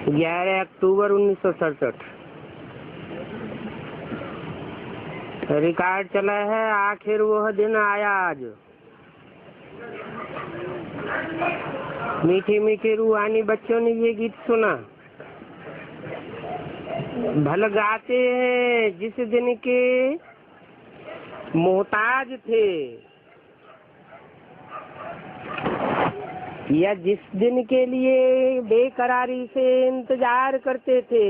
11 अक्टूबर 1967 record चला है। आखिर वह दिन आया आज, मीठी मीठी रूहानी बच्चों ने ये गीत सुना। भल गाते हैं जिस दिन के मोहताज थे, या जिस दिन के लिए बेकरारी से इंतजार करते थे।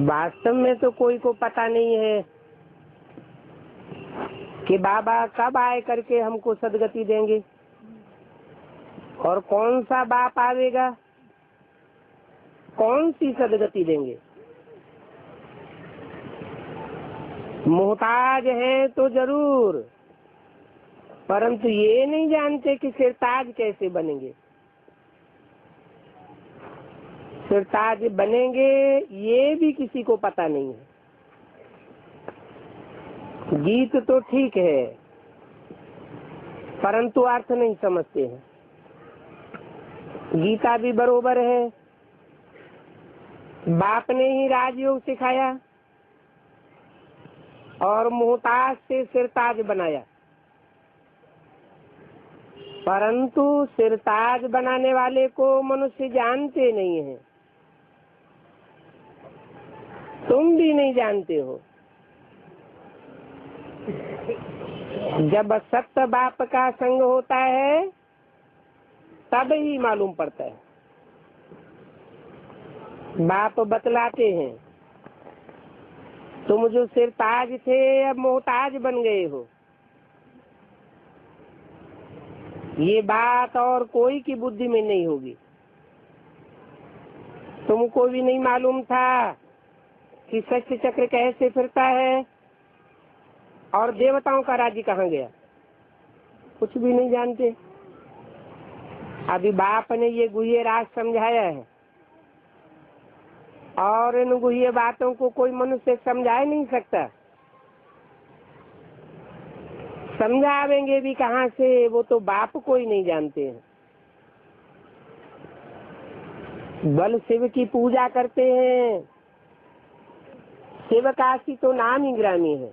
वास्तव में तो कोई को पता नहीं है कि बाबा कब आए करके हमको सदगति देंगे और कौन सा बाप आवेगा, कौन सी सदगति देंगे। मोहताज हैं तो जरूर, परंतु ये नहीं जानते कि सिरताज कैसे बनेंगे। सिरताज बनेंगे ये भी किसी को पता नहीं है। गीत तो ठीक है, परंतु अर्थ नहीं समझते हैं। गीता भी बरोबर है, बाप ने ही राजयोग सिखाया और मोहताज से सिरताज बनाया, परंतु सिरताज बनाने वाले को मनुष्य जानते नहीं है। तुम भी नहीं जानते हो। जब सत्य बाप का संग होता है तब ही मालूम पड़ता है। बाप बतलाते हैं, तुम जो सिरताज थे अब मोहताज बन गए हो। ये बात और कोई की बुद्धि में नहीं होगी। तुमको भी नहीं मालूम था कि सत्य चक्र कैसे फिरता है और देवताओं का राज्य कहाँ गया, कुछ भी नहीं जानते। अभी बाप ने ये गुह्य राज समझाया है और इन गुह्य बातों को कोई मनुष्य समझा नहीं सकता। समझावेंगे भी कहाँ से, वो तो बाप को ही नहीं जानते हैं। बल शिव की पूजा करते हैं, शिव काशी तो नाम ही ग्रामी है।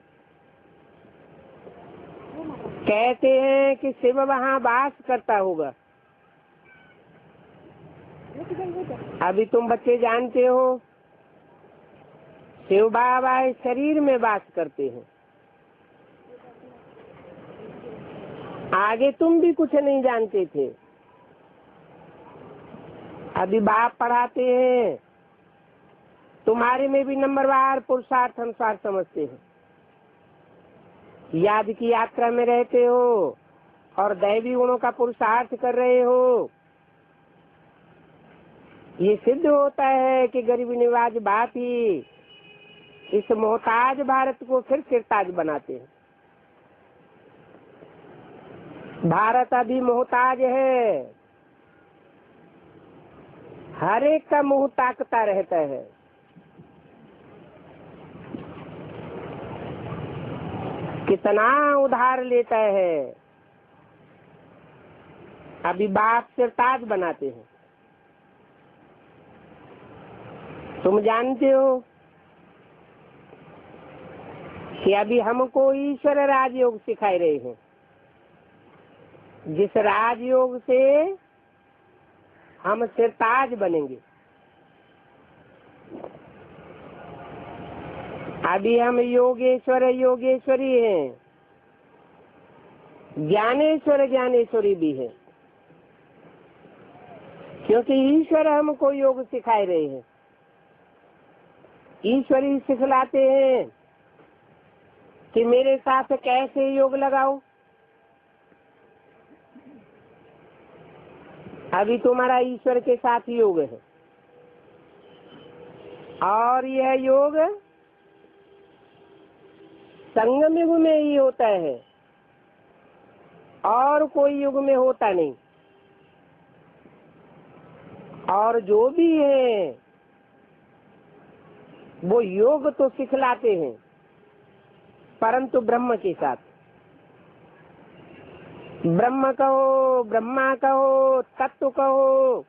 कहते हैं कि शिव वहाँ वास करता होगा। अभी तुम बच्चे जानते हो शिव बाबा इस शरीर में वास करते हैं। आगे तुम भी कुछ नहीं जानते थे। अभी बाप पढ़ाते हैं, तुम्हारे में भी नंबरवार पुरुषार्थ अनुसार समझते हैं। याद की यात्रा में रहते हो और दैवी गुणों का पुरुषार्थ कर रहे हो। ये सिद्ध होता है कि गरीबी निवाज बाप ही इस मोहताज भारत को फिर सिरताज बनाते हैं। भारत अभी मोहताज है, हर एक का मुंह ताकता रहता है। कितना उधार लेता है। अभी बाप सिरताज बनाते हैं। तुम जानते हो कि अभी हमको ईश्वर राजयोग सिखाए रहे हैं, जिस राजयोग से हम सिरताज बनेंगे। अभी हम योगेश्वर योगेश्वरी हैं, ज्ञानेश्वर ज्ञानेश्वरी भी है, क्योंकि ईश्वर हमको योग सिखाए रहे हैं। ईश्वरी सिखलाते हैं कि मेरे साथ कैसे योग लगाओ। अभी तुम्हारा ईश्वर के साथ योग है और यह योग संगम युग में ही होता है और कोई युग में होता नहीं। और जो भी है वो योग तो सिखलाते हैं, परंतु ब्रह्म के साथ। ब्रह्म कहो, ब्रह्मा कहो, तत्व कहो,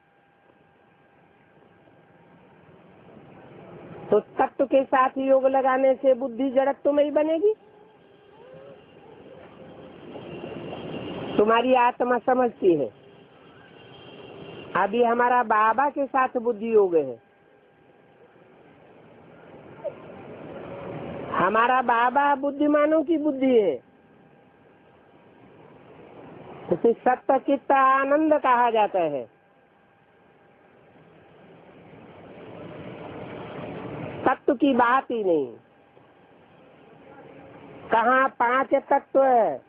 तो तत्व के साथ योग लगाने से बुद्धि जड़त्व में ही बनेगी। तुम्हारी आत्मा समझती है। अभी हमारा बाबा के साथ बुद्धि योग है। हमारा बाबा बुद्धिमानों की बुद्धि है। उसे सत्य चित्त आनंद कहा जाता है। तत्व की बात ही नहीं। कहाँ 5 तत्व है,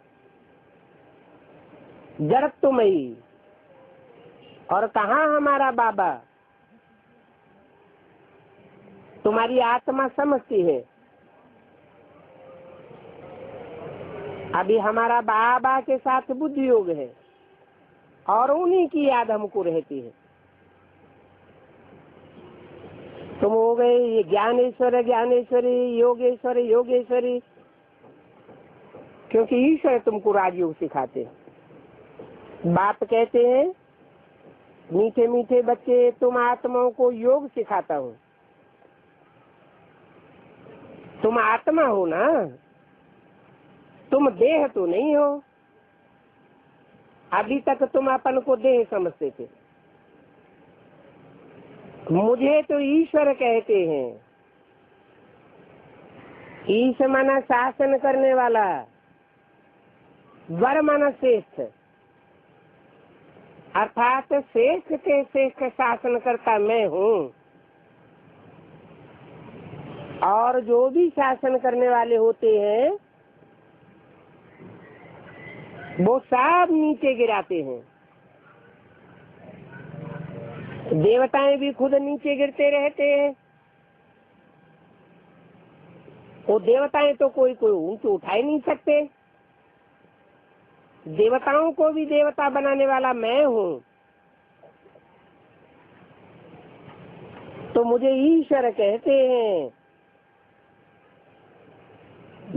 जड़त्वमयी, और कहाँ हमारा बाबा। तुम्हारी आत्मा समझती है। अभी हमारा बाबा के साथ बुद्धि योग है और उन्हीं की याद हमको रहती है। तुम हो गए ये ज्ञानेश्वर ज्ञानेश्वरी, योगेश्वरी योगेश्वरी, क्योंकि ईश्वर तुमको राजयोग सिखाते हैं। बाप कहते हैं, मीठे मीठे बच्चे, तुम आत्माओं को योग सिखाता हूँ। तुम आत्मा हो ना, तुम देह तो नहीं हो। अभी तक तुम अपन को देह समझते थे। मुझे तो ईश्वर कहते हैं। ईश माना शासन करने वाला, वर माना श्रेष्ठ, अर्थात श्रेष्ठ के श्रेष्ठ शासन करता मैं हूँ। और जो भी शासन करने वाले होते हैं वो सब नीचे गिराते हैं। देवताएं भी खुद नीचे गिरते रहते हैं। वो देवताएं तो कोई ऊंचे उठा ही नहीं सकते। देवताओं को भी देवता बनाने वाला मैं हूँ। तो मुझे ईश्वर कहते हैं।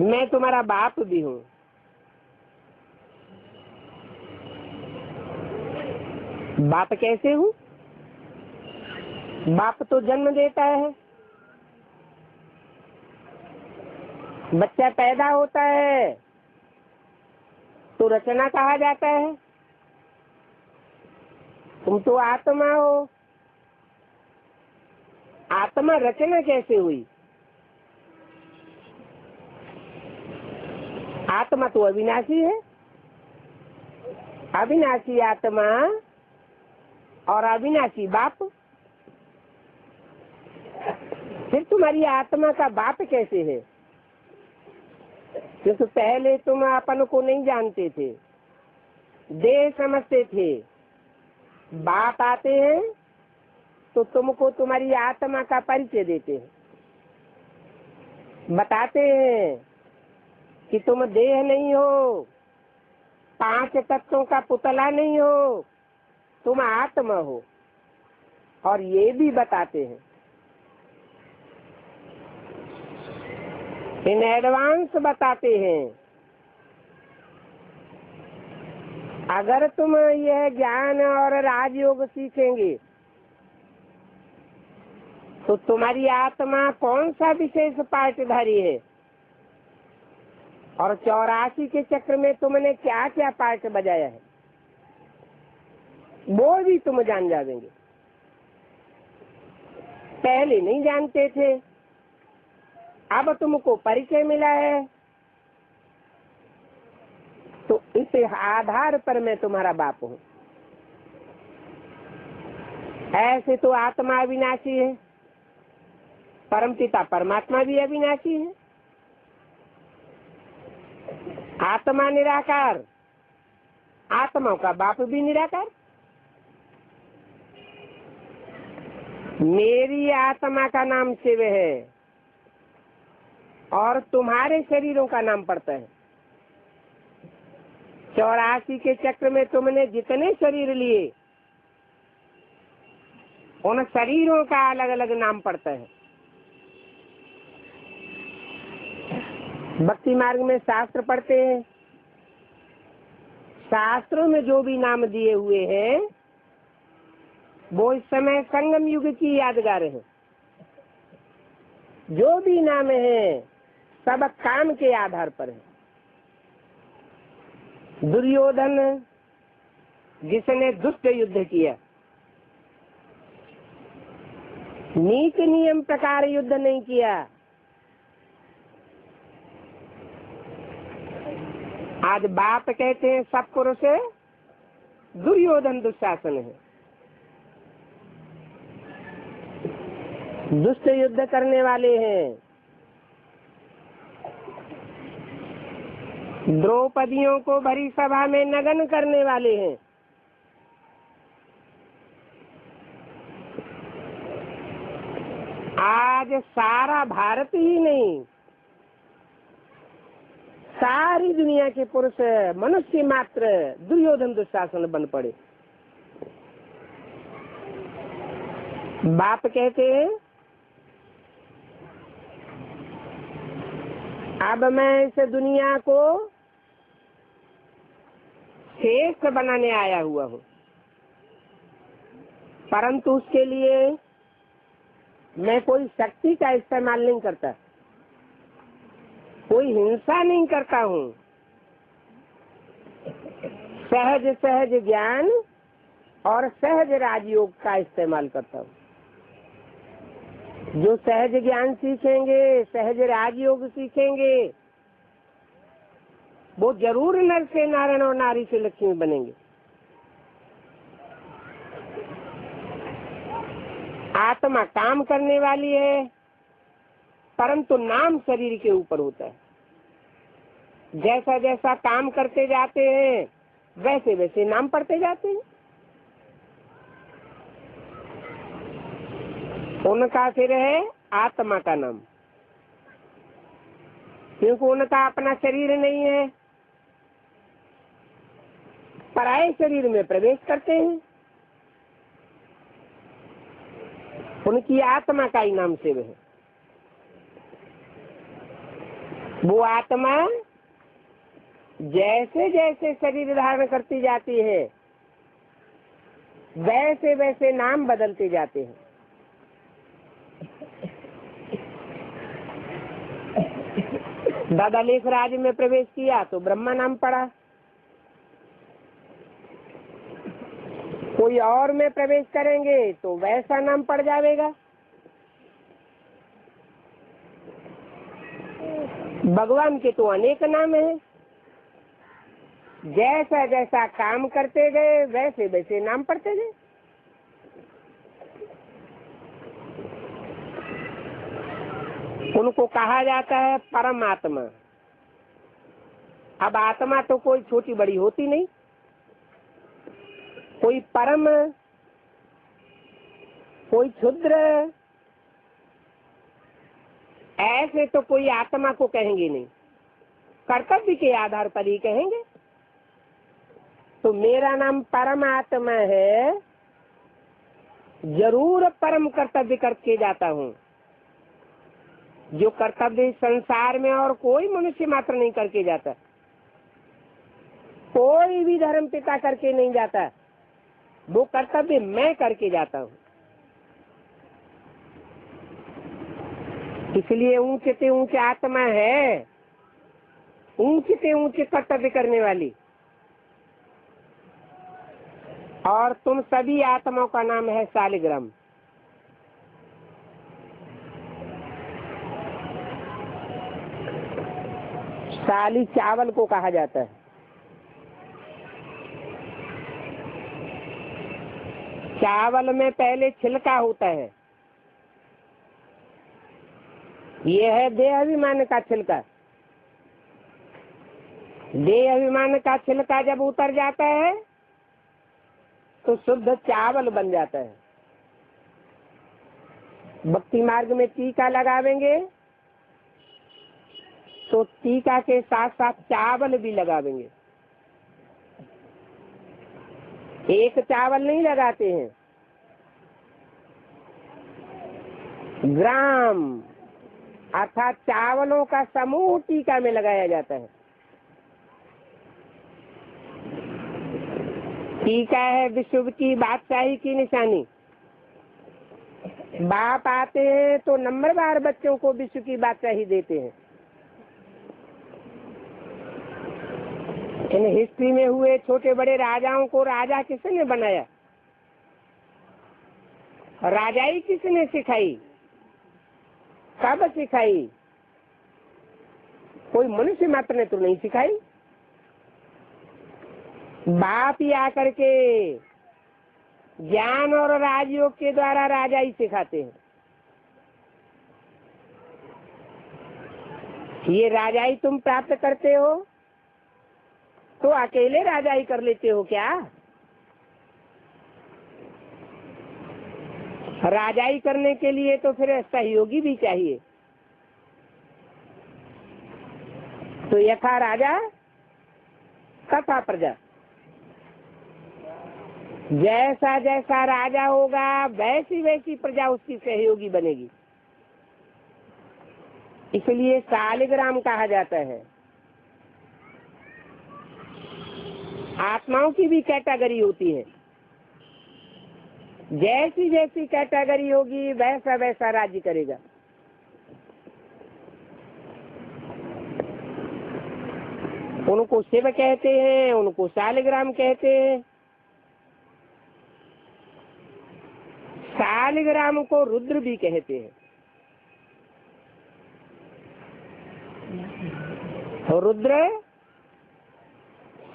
मैं तुम्हारा बाप भी हूँ। बाप कैसे हूँ? बाप तो जन्म देता है। बच्चा पैदा होता है तो रचना कहा जाता है। तुम तो आत्मा हो। आत्मा रचना कैसे हुई? आत्मा तो अविनाशी है। अविनाशी आत्मा और अविनाशी बाप। फिर तुम्हारी आत्मा का बाप कैसे है? क्योंकि पहले तुम अपन को नहीं जानते थे, देह समझते थे। बाप आते हैं तो तुमको तुम्हारी आत्मा का परिचय देते हैं, बताते हैं कि तुम देह नहीं हो, 5 तत्वों का पुतला नहीं हो, तुम आत्मा हो। और ये भी बताते हैं, इन एडवांस बताते हैं, अगर तुम यह ज्ञान और राजयोग सीखेंगे तो तुम्हारी आत्मा कौन सा विशेष पार्टधारी है और 84 के चक्र में तुमने क्या क्या पार्ट बजाया है वो भी तुम जान जाएंगे। पहले नहीं जानते थे, अब तुमको परिचय मिला है, तो इस आधार पर मैं तुम्हारा बाप हूँ। ऐसे तो आत्मा अविनाशी है, परमपिता परमात्मा भी अविनाशी है। आत्मा निराकार, आत्माओं का बाप भी निराकार। मेरी आत्मा का नाम शिव है और तुम्हारे शरीरों का नाम पड़ता है। 84 के चक्र में तुमने जितने शरीर लिए उन शरीरों का अलग अलग नाम पड़ता है। भक्ति मार्ग में शास्त्र पढ़ते हैं, शास्त्रों में जो भी नाम दिए हुए हैं वो इस समय संगम युग की यादगार है। जो भी नाम है सब काम के आधार पर है। दुर्योधन जिसने दुष्ट युद्ध किया, नीति नियम प्रकार युद्ध नहीं किया। आज बाप कहते हैं सब पुरुष दुर्योधन दुशासन है। दुष्ट युद्ध करने वाले हैं, द्रौपदियों को भरी सभा में नगन करने वाले हैं। आज सारा भारत ही नहीं, सारी दुनिया के पुरुष मनुष्य मात्र दुर्योधन दुशासन बन पड़े। बाप कहते हैं अब मैं इस दुनिया को श्रेष्ठ बनाने आया हुआ हूँ, परंतु उसके लिए मैं कोई शक्ति का इस्तेमाल नहीं करता, कोई हिंसा नहीं करता हूँ। सहज सहज ज्ञान और सहज राजयोग का इस्तेमाल करता हूँ। जो सहज ज्ञान सीखेंगे, सहज राजयोग सीखेंगे, वो जरूर नर से नारायण और नारी से लक्ष्मी बनेंगे। आत्मा काम करने वाली है, परंतु नाम शरीर के ऊपर होता है। जैसा जैसा काम करते जाते हैं वैसे वैसे नाम पढ़ते जाते हैं। उनका फिर है आत्मा का नाम, क्योंकि उनका अपना शरीर नहीं है, पराये शरीर में प्रवेश करते हैं। उनकी आत्मा का ही नाम शिव है। वो आत्मा जैसे जैसे शरीर धारण करती जाती है वैसे वैसे नाम बदलते जाते हैं। दादा लेखराज में प्रवेश किया तो ब्रह्मा नाम पड़ा, कोई और में प्रवेश करेंगे तो वैसा नाम पड़ जाएगा। भगवान के तो अनेक नाम हैं, जैसा जैसा काम करते गए वैसे वैसे नाम पढ़ते गए। उनको कहा जाता है परमात्मा। अब आत्मा तो कोई छोटी बड़ी होती नहीं, कोई परम, कोई क्षुद्र, ऐसे तो कोई आत्मा को कहेंगे नहीं, कर्तव्य के आधार पर ही कहेंगे। तो मेरा नाम परमात्मा है, जरूर परम कर्तव्य करके जाता हूँ। जो कर्तव्य संसार में और कोई मनुष्य मात्र नहीं करके जाता, कोई भी धर्म पिता करके नहीं जाता, वो कर्तव्य मैं करके जाता हूँ। इसलिए ऊंचे से ऊंचे आत्मा है, ऊंचे से ऊंचे कर्तव्य करने वाली। और तुम सभी आत्माओं का नाम है शालिग्राम। शाली चावल को कहा जाता है। चावल में पहले छिलका होता है, ये है देह अभिमान का छिलका। देह अभिमान का छिलका जब उतर जाता है तो शुद्ध चावल बन जाता है। भक्ति मार्ग में टीका लगावेंगे तो टीका के साथ साथ चावल भी लगावेंगे। एक चावल नहीं लगाते हैं, ग्राम अर्थात चावलों का समूह टीका में लगाया जाता है। टीका है विश्व की बादशाही की निशानी। बाप आते हैं तो नंबरवार बच्चों को विश्व की बादशाही देते हैं। इन हिस्ट्री में हुए छोटे बड़े राजाओं को राजा किसने बनाया? राजाई किसने सिखाई? कब सिखाई? कोई मनुष्य मात्र ने तो नहीं सिखाई। बाप ही आकर के ज्ञान और राजयोग के द्वारा राजाई सिखाते हैं। ये राजाई तुम प्राप्त करते हो तो अकेले राजाई कर लेते हो क्या? राजाई करने के लिए तो फिर सहयोगी भी चाहिए। तो यथा राजा तथा प्रजा, जैसा जैसा राजा होगा वैसी वैसी प्रजा उसकी सहयोगी बनेगी। इसलिए शालिग्राम कहा जाता है। आत्माओं की भी कैटेगरी होती है, जैसी जैसी कैटेगरी होगी वैसा वैसा राज्य करेगा। उनको शिव कहते हैं, उनको शालिग्राम कहते हैं। शालिग्राम को रुद्र भी कहते हैं। और रुद्र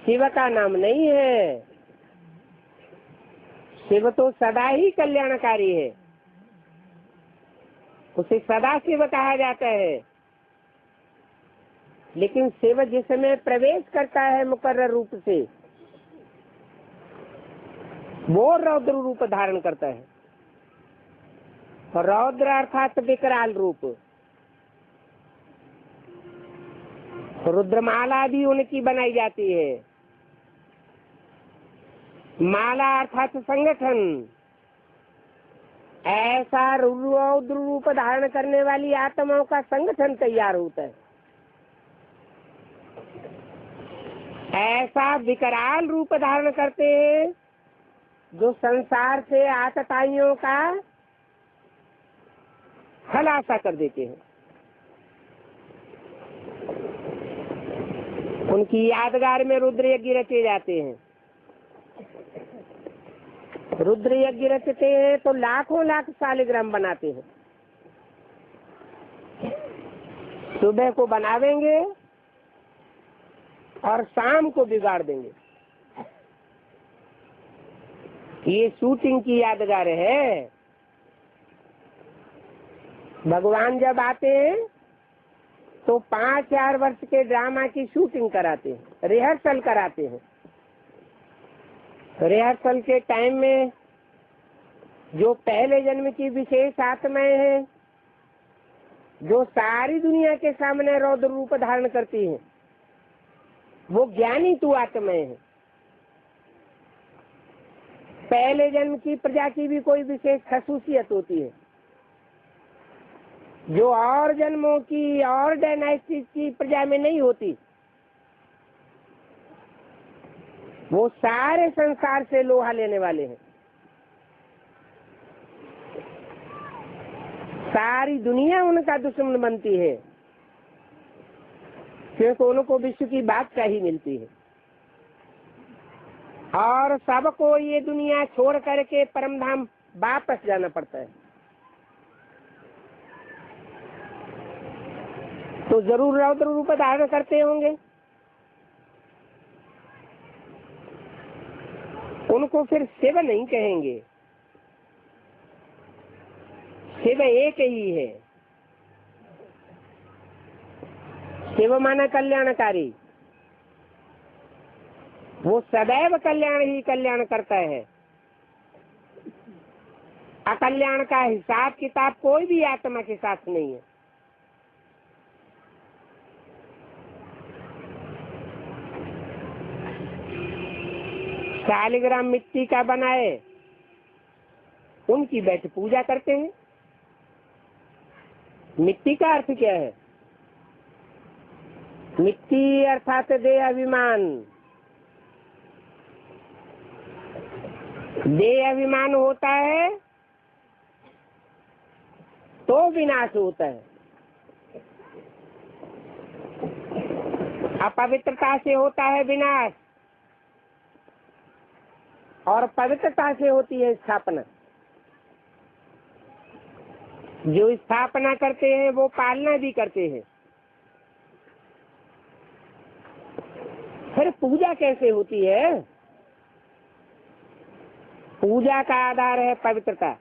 शिव का नाम नहीं है। शिव तो सदा ही कल्याणकारी है, उसे सदा शिव कहा जाता है। लेकिन शिव जिसमें प्रवेश करता है मुकर्रर रूप से, वो रौद्र रूप धारण करता है। रौद्र अर्थात विकराल रूप। रुद्रमाला भी उनकी बनाई जाती है। माला अर्थात संगठन। ऐसा रौद्र रूप धारण करने वाली आत्माओं का संगठन तैयार होता है। ऐसा विकराल रूप धारण करते हैं जो संसार से आतताइयों का खुलासा कर देते हैं। उनकी यादगार में रुद्र यज्ञ रचे जाते हैं। रुद्र यज्ञ रचते हैं तो लाखों लाख शालिग्राम बनाते हैं। सुबह को बनावेंगे और शाम को बिगाड़ देंगे। ये शूटिंग की यादगार है। भगवान जब आते हैं तो 5-4 वर्ष के ड्रामा की शूटिंग कराते हैं, रिहर्सल कराते हैं। रिहर्सल के टाइम में जो पहले जन्म की विशेष आत्माएं हैं, जो सारी दुनिया के सामने रौद्र रूप धारण करती हैं, वो ज्ञानी तू आत्माएं हैं। पहले जन्म की प्रजा की भी कोई विशेष खसूसियत होती है जो और जन्मों की और डायनास्टी की प्रजा में नहीं होती। वो सारे संसार से लोहा लेने वाले हैं। सारी दुनिया उनका दुश्मन बनती है क्योंकि उनको विश्व की बादशाही मिलती है। और सबको ये दुनिया छोड़ करके परमधाम वापस जाना पड़ता है। तो जरूर रौद्र रूप धारण करते होंगे। उनको फिर शिव नहीं कहेंगे, शिव एक ही है। शिव माना कल्याणकारी। वो सदैव कल्याण ही कल्याण करता है। अकल्याण का हिसाब किताब कोई भी आत्मा के साथ नहीं है। शालिग्राम मिट्टी का बनाए, उनकी बैठ पूजा करते हैं। मिट्टी का अर्थ क्या है? मिट्टी अर्थात देह अभिमान। देह अभिमान होता है तो विनाश होता है, अपवित्रता से होता है विनाश और पवित्रता से होती है स्थापना। जो स्थापना करते हैं वो पालना भी करते हैं। फिर पूजा कैसे होती है? पूजा का आधार है पवित्रता।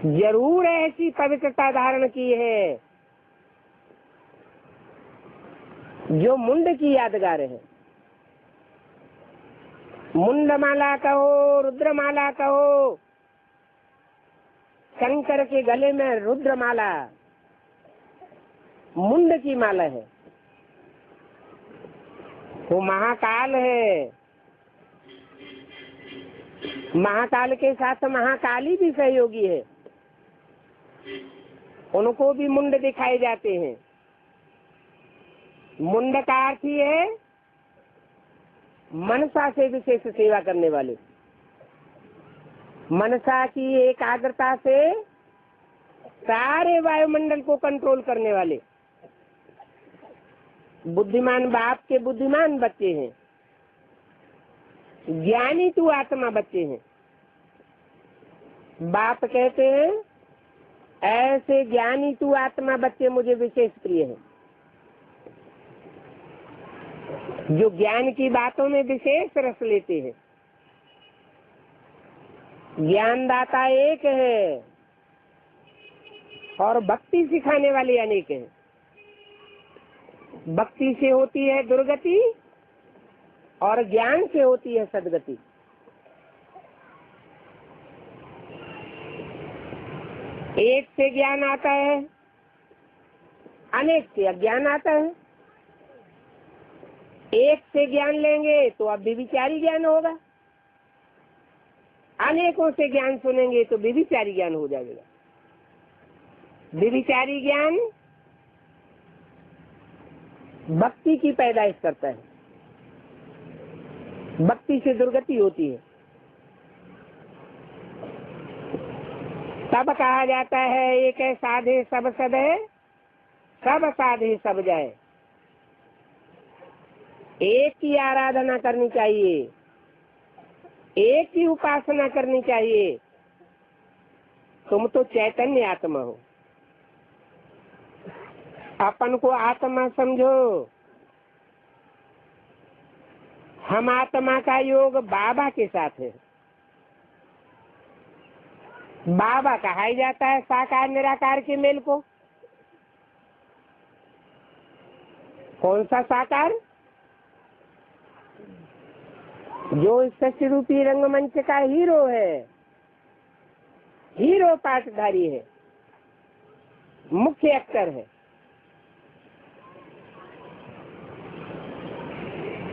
जरूर ऐसी पवित्रता धारण की है जो मुंड की यादगार है। मुंडमाला कहो, रुद्रमाला कहो, शंकर के गले में रुद्रमाला मुंड की माला है। वो महाकाल है। महाकाल के साथ महाकाली भी सहयोगी है। उनको भी मुंड दिखाए जाते हैं। मुंड का अर्थ ही है मनसा से विशेष सेवा करने वाले, मनसा की एकाग्रता से सारे वायुमंडल को कंट्रोल करने वाले। बुद्धिमान बाप के बुद्धिमान बच्चे हैं, ज्ञानी तू आत्मा बच्चे हैं। बाप कहते हैं ऐसे ज्ञानी तू आत्मा बच्चे मुझे विशेष प्रिय है, जो ज्ञान की बातों में विशेष रस लेते हैं। ज्ञानदाता एक है और भक्ति सिखाने वाले अनेक हैं। भक्ति से होती है दुर्गति और ज्ञान से होती है सदगति। एक से ज्ञान आता है, अनेक से अज्ञान आता है। एक से ज्ञान लेंगे तो अब विचारी ज्ञान होगा, अनेकों से ज्ञान सुनेंगे तो विचारी ज्ञान हो जाएगा। विचारी ज्ञान भक्ति की पैदाइश करता है, भक्ति से दुर्गति होती है। तब कहा जाता है एक है साधे सब सद है, सब साधे सब जाए। एक की आराधना करनी चाहिए, एक की उपासना करनी चाहिए। तुम तो चैतन्य आत्मा हो, अपन को आत्मा समझो। हम आत्मा का योग बाबा के साथ है। बाबा कहा ही जाता है साकार निराकार के मेल को। कौन सा साकार? जो सृष्टि रूपी रंगमंच का हीरो है, हीरो पाठधारी है, मुख्य एक्टर है।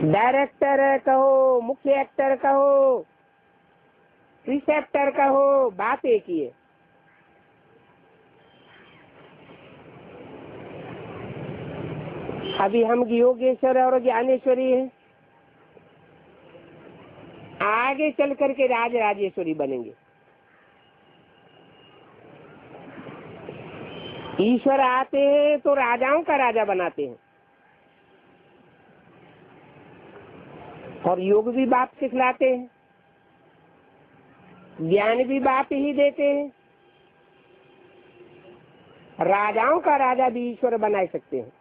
डायरेक्टर कहो, मुख्य एक्टर कहो, रिसेप्टर कहो, बात एक ही है। अभी हम योगेश्वर और ज्ञानेश्वरी हैं, आगे चल करके राज राजेश्वरी बनेंगे। ईश्वर आते हैं तो राजाओं का राजा बनाते हैं, और योग भी बाप सिखलाते हैं, ज्ञान भी बाप ही देते हैं। राजाओं का राजा भी ईश्वर बना सकते हैं।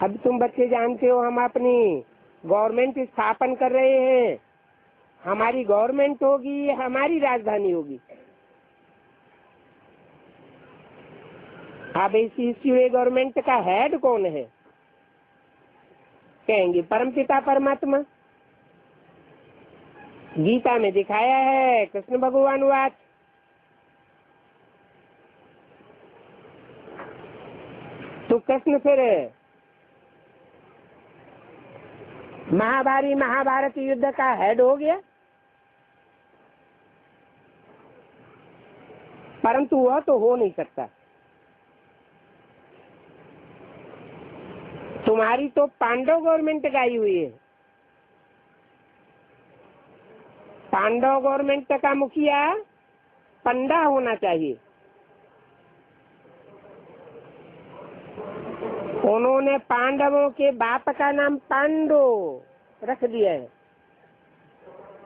अब तुम बच्चे जानते हो हम अपनी गवर्नमेंट स्थापन कर रहे हैं। हमारी गवर्नमेंट होगी, हमारी राजधानी होगी। अब इसी गवर्नमेंट का हेड कौन है? कहेंगे परमपिता परमात्मा। गीता में दिखाया है, कृष्ण भगवान वाच। तो कृष्ण फिर महाभारत युद्ध का हेड हो गया, परंतु वह तो हो नहीं सकता। तुम्हारी तो पांडव गवर्नमेंट गाई हुई है, पांडव गवर्नमेंट का मुखिया पंडा होना चाहिए। उन्होंने पांडवों के बाप का नाम पांडु रख दिया है।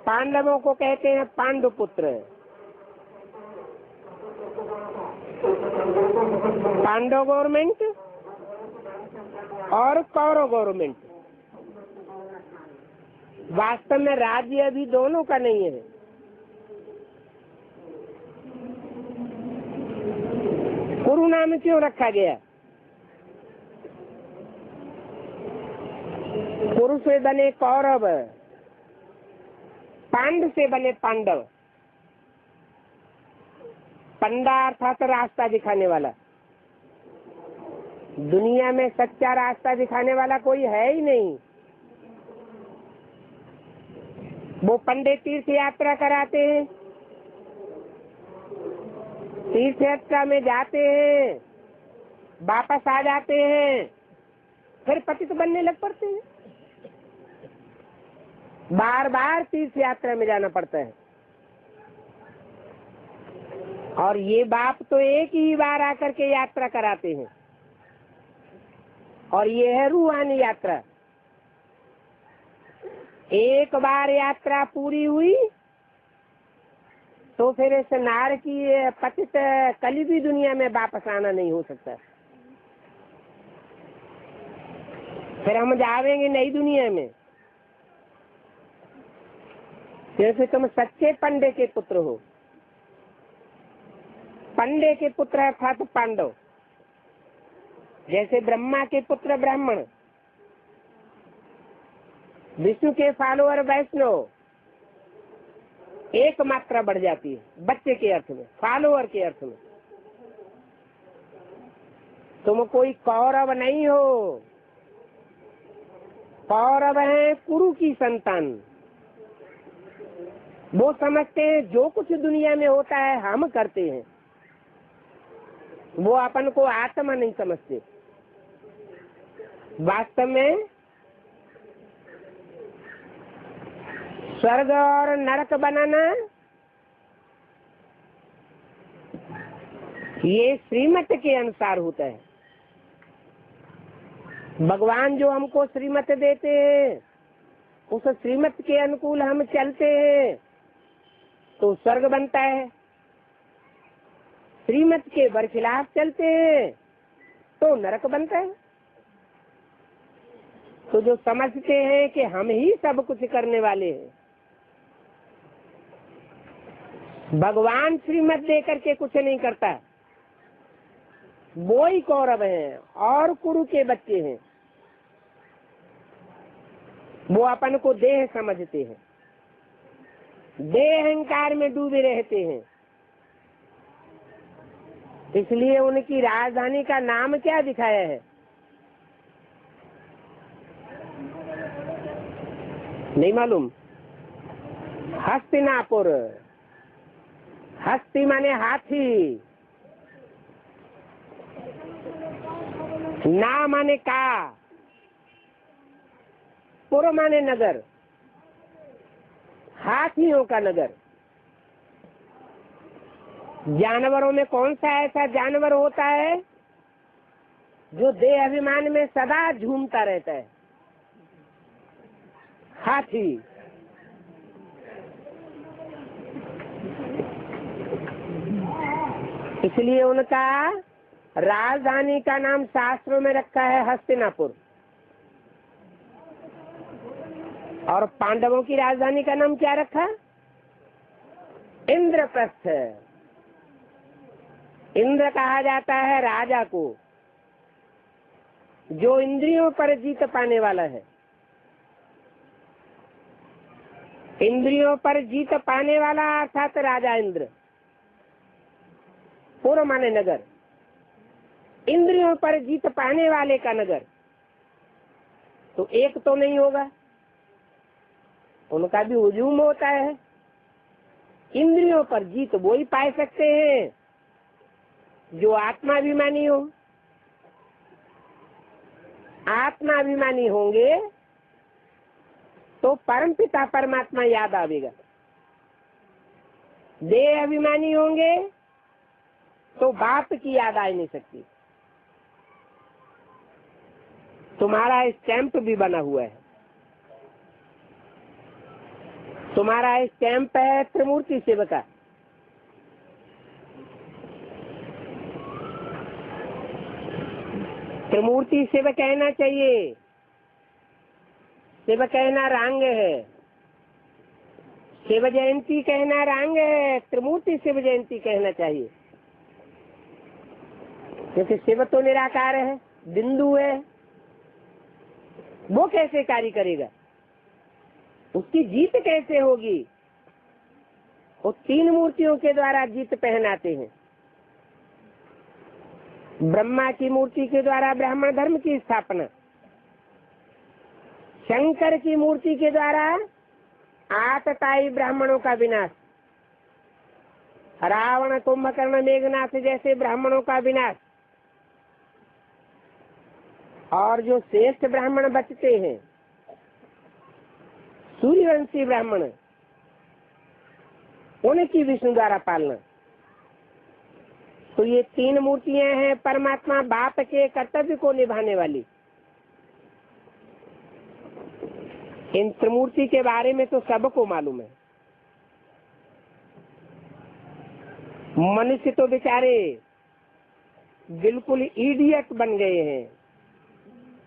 पांडवों को कहते हैं पांडुपुत्र। पांडव गवर्नमेंट और कौरव गवर्नमेंट, वास्तव में राज्य अभी दोनों का नहीं है। कुरु नाम क्यों रखा गया? कुरु से बने कौरव, पांड से बने पांडव। पंडा अर्थात रास्ता दिखाने वाला। दुनिया में सच्चा रास्ता दिखाने वाला कोई है ही नहीं। वो पंडित तीर्थ यात्रा कराते हैं, तीर्थ यात्रा में जाते हैं, वापस आ जाते हैं, फिर पतित बनने लग पड़ते हैं। बार बार तीर्थ यात्रा में जाना पड़ता है। और ये बाप तो एक ही बार आकर के यात्रा कराते हैं, और ये है रूहानी यात्रा। एक बार यात्रा पूरी हुई तो फिर इस नार की पतित कलिबी दुनिया में वापस आना नहीं हो सकता। फिर हम जावेंगे नई दुनिया में, जैसे तुम सच्चे पंडे के पुत्र हो। पंडे के पुत्र अर्थात पांडव, जैसे ब्रह्मा के पुत्र ब्राह्मण, विष्णु के फॉलोअर वैष्णव, एक मात्रा बढ़ जाती है बच्चे के अर्थ में, फॉलोअर के अर्थ में। तुम कोई कौरव नहीं हो, कौरव है कुरु की संतान। वो समझते हैं जो कुछ दुनिया में होता है हम करते हैं, वो अपन को आत्मा नहीं समझते। वास्तव में स्वर्ग और नरक बनाना ये श्रीमत के अनुसार होता है। भगवान जो हमको श्रीमत देते हैं, उस श्रीमत के अनुकूल हम चलते हैं तो स्वर्ग बनता है। श्रीमत के बरखिलाफ चलते हैं तो नरक बनता है। तो जो समझते हैं कि हम ही सब कुछ करने वाले हैं, भगवान श्रीमत दे करके कुछ नहीं करता, वो ही कौरव हैं और कुरु के बच्चे हैं। वो अपन को देह समझते हैं, देह अहंकार में डूबे रहते हैं। इसलिए उनकी राजधानी का नाम क्या दिखाया है? नहीं मालूम? हस्तिनापुर। हस्ती माने हाथी, ना माने का, पुर माने नगर, हाथियों का नगर। जानवरों में कौन सा ऐसा जानवर होता है जो देह अभिमान में सदा झूमता रहता है? हाथी। इसलिए उनका राजधानी का नाम शास्त्रों में रखा है हस्तिनापुर। और पांडवों की राजधानी का नाम क्या रखा? इंद्रप्रस्थ। इंद्र कहा जाता है राजा को, जो इंद्रियों पर जीत पाने वाला है। इंद्रियों पर जीत पाने वाला अर्थात राजा इंद्र। पुर माने नगर, इंद्रियों पर जीत पाने वाले का नगर। तो एक तो नहीं होगा, उनका भी हुजूम होता है। इंद्रियों पर जीत वो ही पा सकते हैं जो आत्माभिमानी हो। आत्माभिमानी होंगे तो परमपिता परमात्मा याद आवेगा। देह अभिमानी होंगे तो बाप की याद आ नहीं सकती। तुम्हारा स्टैंप भी बना हुआ है, तुम्हारा स्टैंप है त्रिमूर्ति शिव का। त्रिमूर्ति शिव कहना चाहिए, शिव कहना रांग है, शिव जयंती कहना रांग है, त्रिमूर्ति शिव जयंती कहना चाहिए। क्योंकि शिव तो निराकार है, बिंदु है, वो कैसे कार्य करेगा, उसकी जीत कैसे होगी? वो तीन मूर्तियों के द्वारा जीत पहनाते हैं। ब्रह्मा की मूर्ति के द्वारा ब्राह्मण धर्म की स्थापना, शंकर की मूर्ति के द्वारा आतताई ब्राह्मणों का विनाश, रावण कुंभकर्ण मेघनाथ जैसे ब्राह्मणों का विनाश, और जो श्रेष्ठ ब्राह्मण बचते हैं सूर्यवंशी ब्राह्मण, उनकी विष्णु द्वारा पालना। तो ये तीन मूर्तियां हैं परमात्मा बाप के कर्तव्य को निभाने वाली। इन त्रिमूर्ति के बारे में तो सबको मालूम है। मनुष्य तो बेचारे बिल्कुल इडियट बन गए हैं,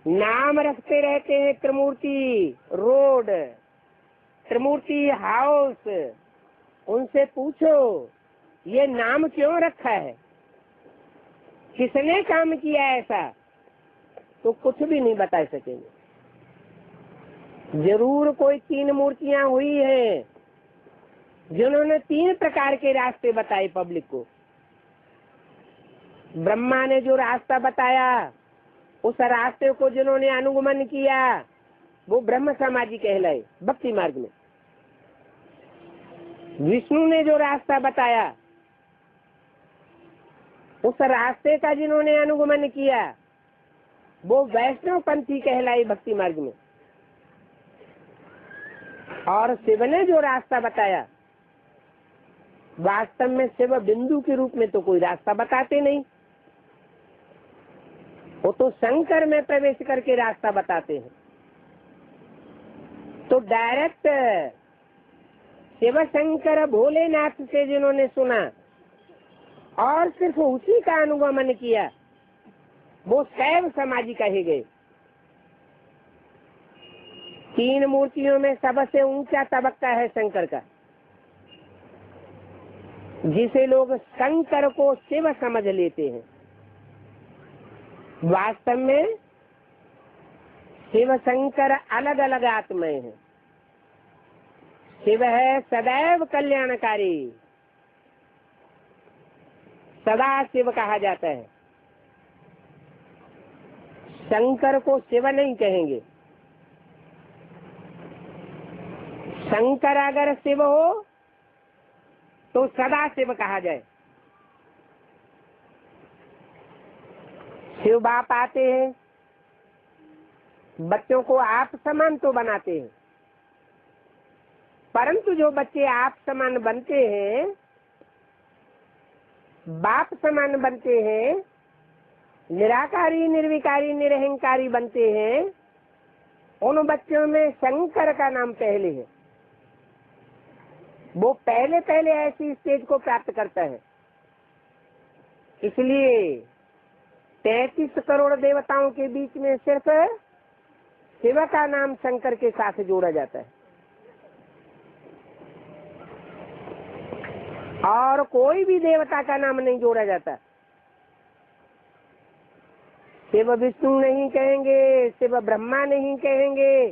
नाम रखते रहते हैं त्रिमूर्ति रोड, त्रिमूर्ति हाउस। उनसे पूछो ये नाम क्यों रखा है, किसने काम किया ऐसा, तो कुछ भी नहीं बता सकेंगे। जरूर कोई तीन मूर्तियां हुई हैं जिन्होंने तीन प्रकार के रास्ते बताए पब्लिक को। ब्रह्मा ने जो रास्ता बताया, उस रास्ते को जिन्होंने अनुगमन किया वो ब्रह्म समाजी कहलाए भक्ति मार्ग में। विष्णु ने जो रास्ता बताया, उस रास्ते का जिन्होंने अनुगमन किया वो वैष्णव पंथी कहलाए भक्ति मार्ग में। और शिव ने जो रास्ता बताया, वास्तव में शिव बिंदु के रूप में तो कोई रास्ता बताते नहीं, वो तो शंकर में प्रवेश करके रास्ता बताते हैं। तो डायरेक्ट शिव शंकर भोलेनाथ से जिन्होंने सुना और सिर्फ उसी का अनुगमन किया, वो शैव समाजी कहे गए। तीन मूर्तियों में सबसे ऊंचा तबक्का है शंकर का, जिसे लोग शंकर को शिव समझ लेते हैं। वास्तव में शिव शंकर अलग अलग आत्माएं हैं। शिव है सदैव कल्याणकारी, सदा शिव कहा जाता है। शंकर को शिव नहीं कहेंगे। शंकर अगर शिव हो तो सदा शिव कहा जाए। शिव बाप आते हैं, बच्चों को आप समान तो बनाते हैं, परंतु जो बच्चे आप समान बनते हैं, बाप समान बनते हैं, निराकारी निर्विकारी निरहंकारी बनते हैं, उन बच्चों में शंकर का नाम पहले है। वो पहले पहले ऐसी स्टेज को प्राप्त करता है। इसलिए 33 करोड़ देवताओं के बीच में सिर्फ शिव का नाम शंकर के साथ जोड़ा जाता है, और कोई भी देवता का नाम नहीं जोड़ा जाता। शिव विष्णु नहीं कहेंगे, शिव ब्रह्मा नहीं कहेंगे,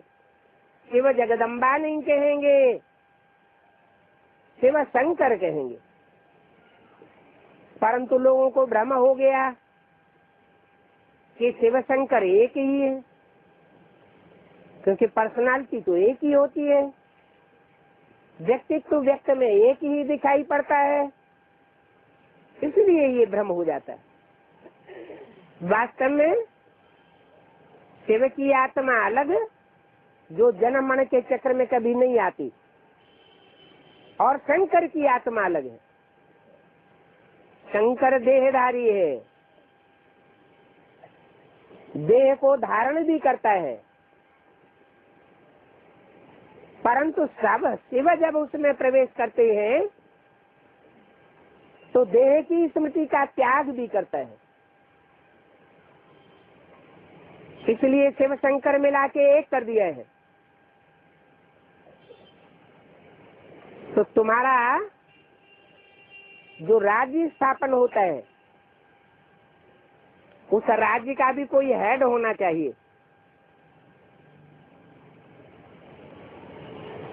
शिव जगदम्बा नहीं कहेंगे, शिव शंकर कहेंगे। परंतु लोगों को भ्रम हो गया कि शिव शंकर एक ही है, क्योंकि पर्सनालिटी तो एक ही होती है, व्यक्तित्व तो व्यक्त में एक ही दिखाई पड़ता है, इसलिए ये भ्रम हो जाता है। वास्तव में शिव की आत्मा अलग, जो जन्म मरण के चक्र में कभी नहीं आती। और शंकर की आत्मा अलग है। शंकर देहधारी है, देह को धारण भी करता है, परंतु सब शिव जब उसमें प्रवेश करते हैं तो देह की स्मृति का त्याग भी करता है। इसलिए शिव शंकर मिला के एक कर दिया है। तो तुम्हारा जो राज्य स्थापन होता है उस राज्य का भी कोई हेड होना चाहिए।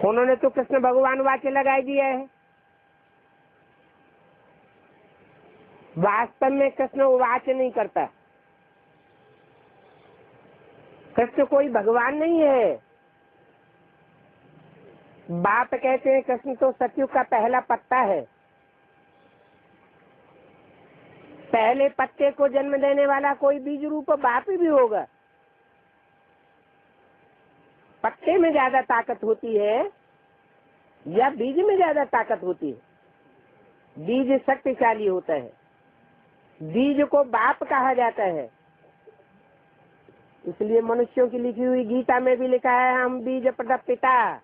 उन्होंने तो कृष्ण भगवान वाक्य लगाई दिया है। वास्तव में कृष्ण वाच्य नहीं करता। कृष्ण कोई भगवान नहीं है। बाप कहते हैं कृष्ण तो सतयुग का पहला पत्ता है। पहले पत्ते को जन्म देने वाला कोई बीज रूप बाप भी होगा। पत्ते में ज्यादा ताकत होती है या बीज में ज्यादा ताकत होती है? बीज शक्तिशाली होता है, बीज को बाप कहा जाता है। इसलिए मनुष्यों की लिखी हुई गीता में भी लिखा है, हम बीज प्रद पिता,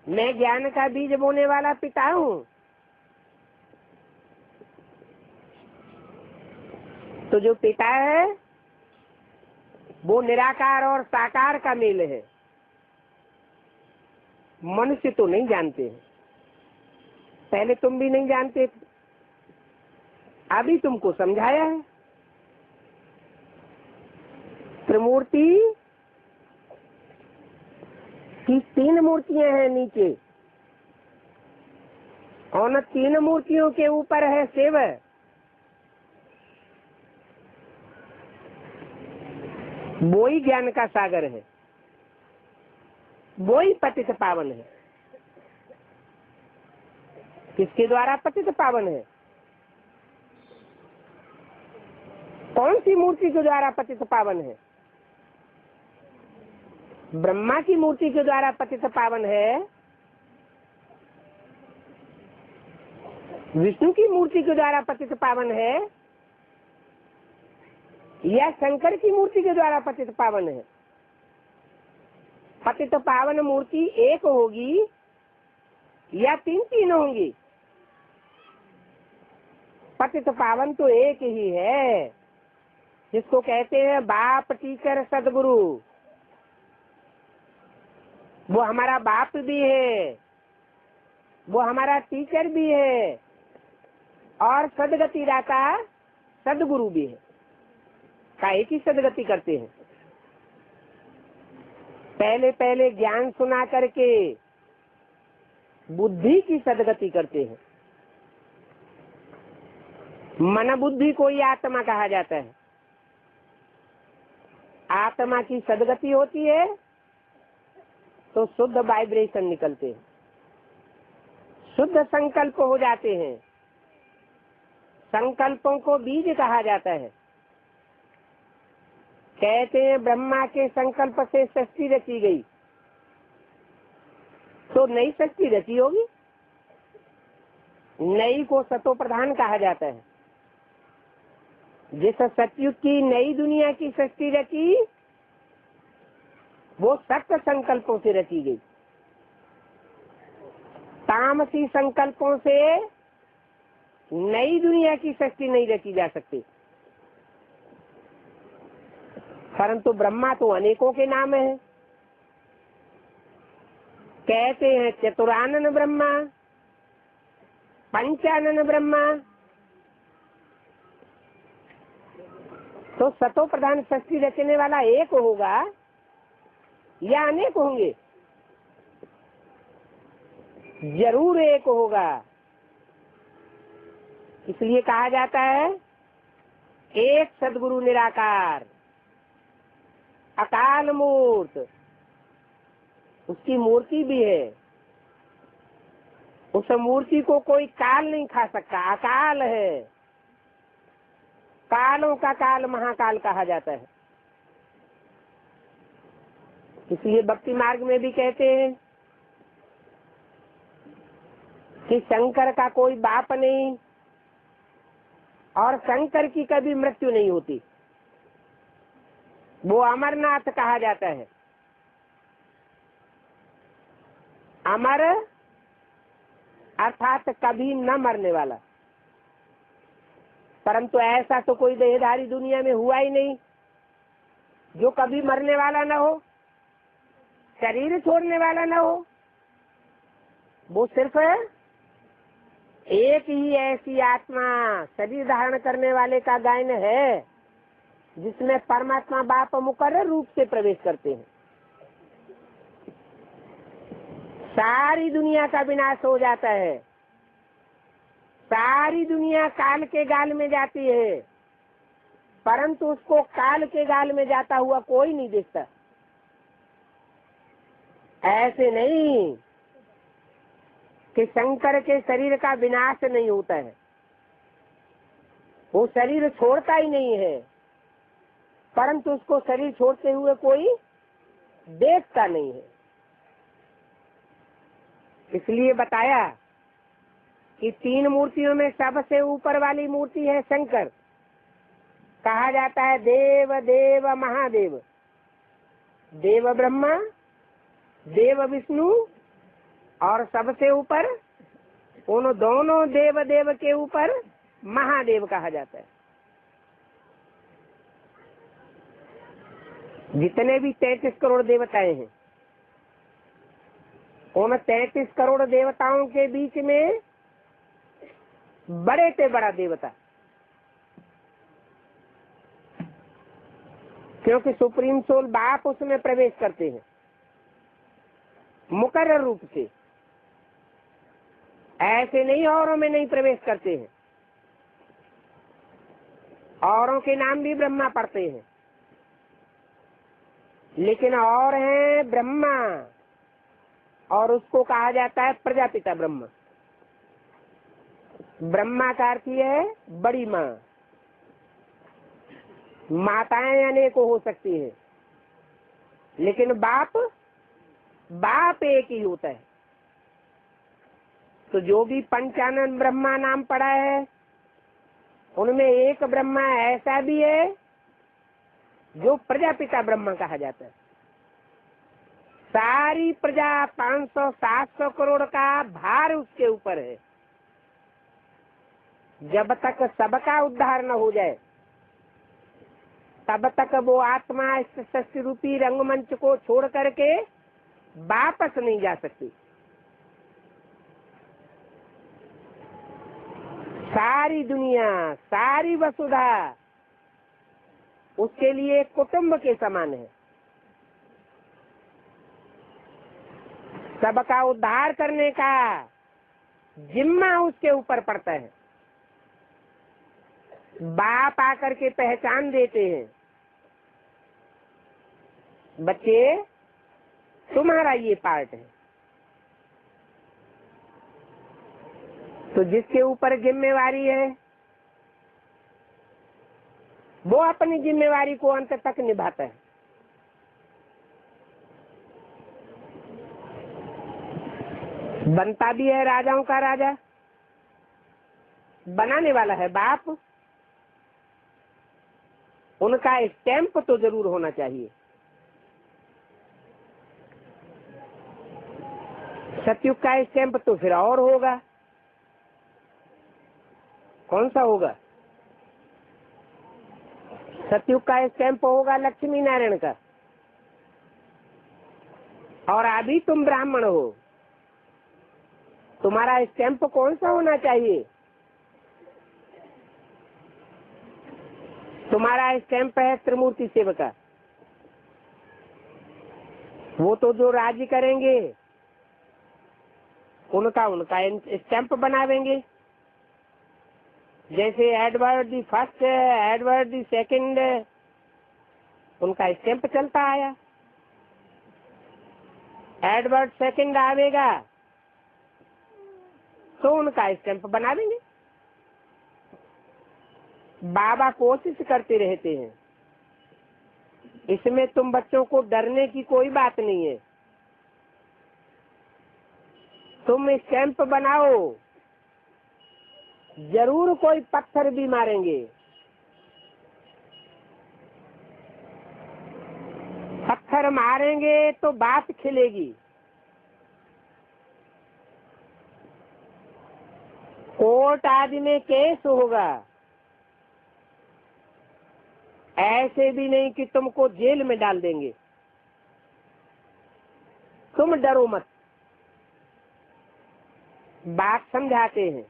मैं ज्ञान का बीज बोने वाला पिता हूँ। तो जो पिता है वो निराकार और साकार का मेल है। मनुष्य तो नहीं जानते हैं, पहले तुम भी नहीं जानते थे, अभी तुमको समझाया है। त्रिमूर्ति की 3 मूर्तियां हैं नीचे, और 3 मूर्तियों के ऊपर है शिव। वो ही ज्ञान का सागर है, वो ही पतित पावन है। किसके द्वारा पतित पावन है? कौन सी मूर्ति के द्वारा पतित पावन है? ब्रह्मा की मूर्ति के द्वारा पतित पावन है, विष्णु की मूर्ति के द्वारा पतित पावन है, या शंकर की मूर्ति के द्वारा पतित पावन है? पतित पावन मूर्ति एक होगी या 3 होंगी? पतित पावन तो एक ही है, जिसको कहते हैं बाप टीचर सदगुरु। वो हमारा बाप भी है, वो हमारा टीचर भी है, और सदगति दाता सदगुरु भी है। काहे की सदगति करते हैं? पहले पहले ज्ञान सुना करके बुद्धि की सदगति करते हैं। मन बुद्धि को ही आत्मा कहा जाता है। आत्मा की सदगति होती है तो शुद्ध वाइब्रेशन निकलते हैं, शुद्ध संकल्प हो जाते हैं। संकल्पों को बीज कहा जाता है। कहते हैं ब्रह्मा के संकल्प से सृष्टि रची गई, तो नई सृष्टि रची होगी। नई को सतो प्रधान कहा जाता है। जिस सतयुग की नई दुनिया की सृष्टि रची वो सत्य संकल्पों से रची गई। तामसी संकल्पों से नई दुनिया की सृष्टि नहीं रची जा सकती। परंतु ब्रह्मा तो अनेकों के नाम है। कहते हैं चतुरानन ब्रह्मा, पंचानन ब्रह्मा। तो सतो प्रधान सृष्टि रचने वाला एक होगा या अनेक होंगे? जरूर एक होगा। इसलिए कहा जाता है एक सदगुरु निराकार अकाल मूर्त। उसकी मूर्ति भी है, उस मूर्ति को कोई काल नहीं खा सकता, अकाल है। कालों का काल महाकाल कहा जाता है। इसलिए भक्ति मार्ग में भी कहते हैं कि शंकर का कोई बाप नहीं और शंकर की कभी मृत्यु नहीं होती। वो अमरनाथ कहा जाता है। अमर अर्थात कभी न मरने वाला। परंतु ऐसा तो कोई देहधारी दुनिया में हुआ ही नहीं जो कभी मरने वाला न हो, शरीर छोड़ने वाला न हो। वो सिर्फ एक ही ऐसी आत्मा शरीर धारण करने वाले का गायन है जिसमें परमात्मा बाप मुकर्रर रूप से प्रवेश करते हैं। सारी दुनिया का विनाश हो जाता है, सारी दुनिया काल के गाल में जाती है, परंतु उसको काल के गाल में जाता हुआ कोई नहीं देखता। ऐसे नहीं कि शंकर के शरीर का विनाश नहीं होता है, वो शरीर छोड़ता ही नहीं है, परंतु उसको शरीर छोड़ते हुए कोई देखता नहीं है। इसलिए बताया कि तीन मूर्तियों में सबसे ऊपर वाली मूर्ति है शंकर। कहा जाता है देव देव महादेव, देव ब्रह्मा, देव विष्णु और सबसे ऊपर उन दोनों देव देव के ऊपर महादेव कहा जाता है। जितने भी 33 करोड़ देवताएं हैं, उन 33 करोड़ देवताओं के बीच में बड़े से बड़ा देवता, क्योंकि सुप्रीम सोल बाप उसमें प्रवेश करते हैं मुकर्रर रूप से। ऐसे नहीं औरों में नहीं प्रवेश करते हैं। औरों के नाम भी ब्रह्मा पढ़ते हैं, लेकिन और है ब्रह्मा और उसको कहा जाता है प्रजापिता ब्रह्मा। ब्रह्मा का अर्थ है बड़ी माँ। माताएं अनेकों हो सकती है, लेकिन बाप एक ही होता है। तो जो भी पंचानन ब्रह्मा नाम पड़ा है, उनमें एक ब्रह्मा ऐसा भी है जो प्रजापिता ब्रह्मा कहा जाता है। सारी प्रजा 500-700 करोड़ का भार उसके ऊपर है। जब तक सबका उद्धार न हो जाए, तब तक वो आत्मा इस सृष्टि रूपी रंगमंच को छोड़ करके वापस नहीं जा सकती। सारी दुनिया, सारी वसुधा उसके लिए कुटुंब के समान है। सबका उद्धार करने का जिम्मा उसके ऊपर पड़ता है। बाप आकर के पहचान देते हैं, बच्चे तुम्हारा ये पार्ट है। तो जिसके ऊपर जिम्मेवारी है वो अपनी जिम्मेवारी को अंत तक निभाता है। बनता भी है राजाओं का राजा, बनाने वाला है बाप। उनका स्टैंप तो जरूर होना चाहिए। सतयुग का स्टैंप तो फिर और होगा। कौन सा होगा? सतयुग का स्टैंप होगा लक्ष्मी नारायण का। और अभी तुम ब्राह्मण हो, तुम्हारा स्टैंप कौन सा होना चाहिए? तुम्हारा स्टैंप है त्रिमूर्ति सेवका। वो तो जो राज्य करेंगे उनका स्टैंप बनावेंगे। जैसे Edward the first, Edward the second, उनका स्टैंप चलता आया। एडवर्ड सेकंड आवेगा तो उनका स्टैंप बना देंगे। बाबा कोशिश करते रहते हैं। इसमें तुम बच्चों को डरने की कोई बात नहीं है। तुम स्टैंप बनाओ, जरूर कोई पत्थर भी मारेंगे। पत्थर मारेंगे तो बात खिलेगी। कोर्ट आदि में केस होगा। ऐसे भी नहीं कि तुमको जेल में डाल देंगे। तुम डरो मत, बात समझाते हैं।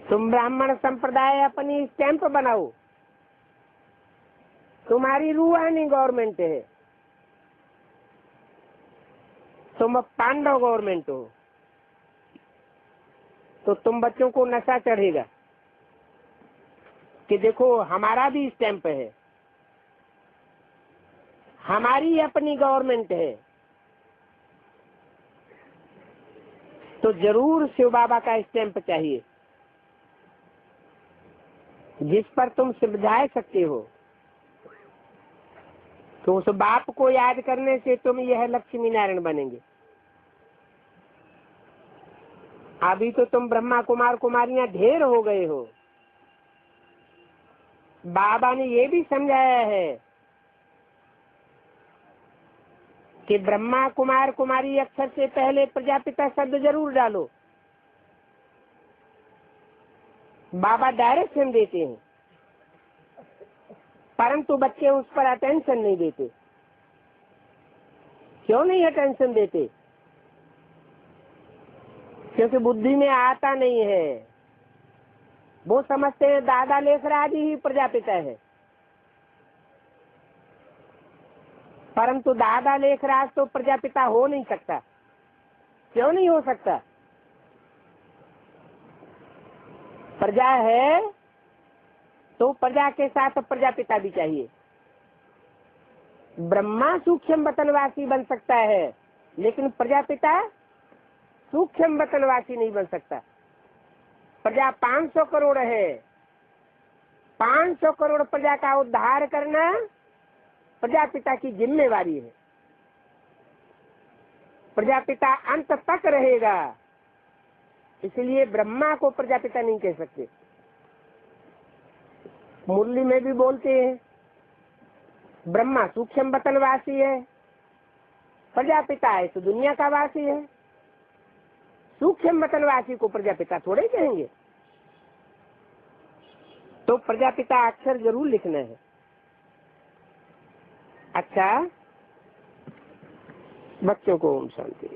तुम ब्राह्मण संप्रदाय अपनी स्टैंप बनाओ, तुम्हारी रूहानी गवर्नमेंट है, तुम पांडव गवर्नमेंट हो, तो तुम बच्चों को नशा चढ़ेगा कि देखो हमारा भी स्टैंप है, हमारी अपनी गवर्नमेंट है। तो जरूर शिव बाबा का स्टैंप चाहिए, जिस पर तुम समझा सकते हो। तो उस बाप को याद करने से तुम यह लक्ष्मी नारायण बनेंगे। अभी तो तुम ब्रह्मा कुमार कुमारियां ढेर हो गए हो। बाबा ने ये भी समझाया है कि ब्रह्मा कुमार कुमारी अक्षर से पहले प्रजापिता शब्द जरूर डालो। बाबा डायरेक्शन देते हैं, परंतु बच्चे उस पर अटेंशन नहीं देते। क्यों नहीं अटेंशन देते? क्योंकि बुद्धि में आता नहीं है। वो समझते हैं दादा लेखराज ही प्रजापिता है, परंतु दादा लेखराज तो प्रजापिता हो नहीं सकता। क्यों नहीं हो सकता? प्रजा है तो प्रजा के साथ प्रजापिता भी चाहिए। ब्रह्मा सूक्ष्म वतनवासी बन सकता है, लेकिन प्रजापिता सूक्ष्म वतनवासी नहीं बन सकता। प्रजा 500 करोड़ है, 500 करोड़ प्रजा का उद्धार करना प्रजापिता की जिम्मेवारी है। प्रजापिता अंत तक रहेगा, इसलिए ब्रह्मा को प्रजापिता नहीं कह सकते। मुरली में भी बोलते हैं ब्रह्मा सूक्ष्म वतनवासी है, प्रजापिता है तो दुनिया का वासी है। सूक्ष्म वतनवासी को प्रजापिता थोड़े कहेंगे। तो प्रजापिता अक्षर जरूर लिखना है। अच्छा, बच्चों को ओम शांति।